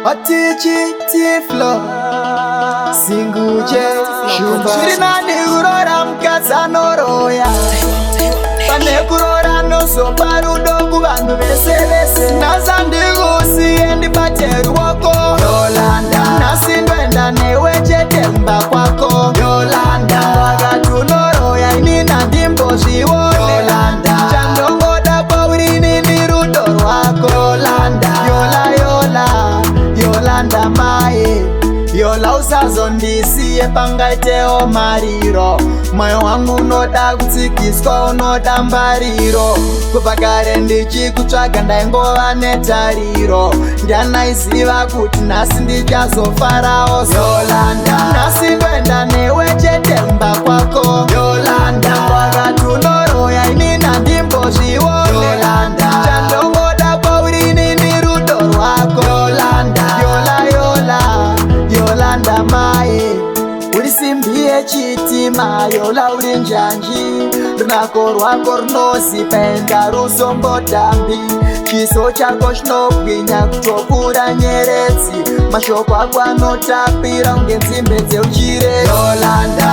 Otichi tiflo Singuje Shumba Shirinani urora mkazano roya Pane kurora noso parudo kubantu bese Nazandi gusiye pateru wako Yolanda Nasindwenda newe chetemba kwako Yolanda Wagatunoroya inina ndimbo ziwone Yolanda Chandongoda paurini nirudo rwako Yolanda Yolanda mae Yola usazondisiye pangaiteo mariro Moyo wangu unoda kutsikiswa unoda mbariro Kupakare ndichikutsvaga ndaingova netariro Ndianaiziva kuti nhasi ndichazofarawo Yolanda Nasindoenda newe chetemba kwako Yolanda Wagatunoroya inina ndimbo zvione Yolanda Chandongoda paurini nirudo rwako Yolanda Yolanda mae Uri simbi yechitima Yola uri njanji Runako rwako runozipenda rusombotambi Chiso chako shinobwinya kutokura nyeredzi Mashoko ako anotapira unge nzimbe dzeuchire Yolanda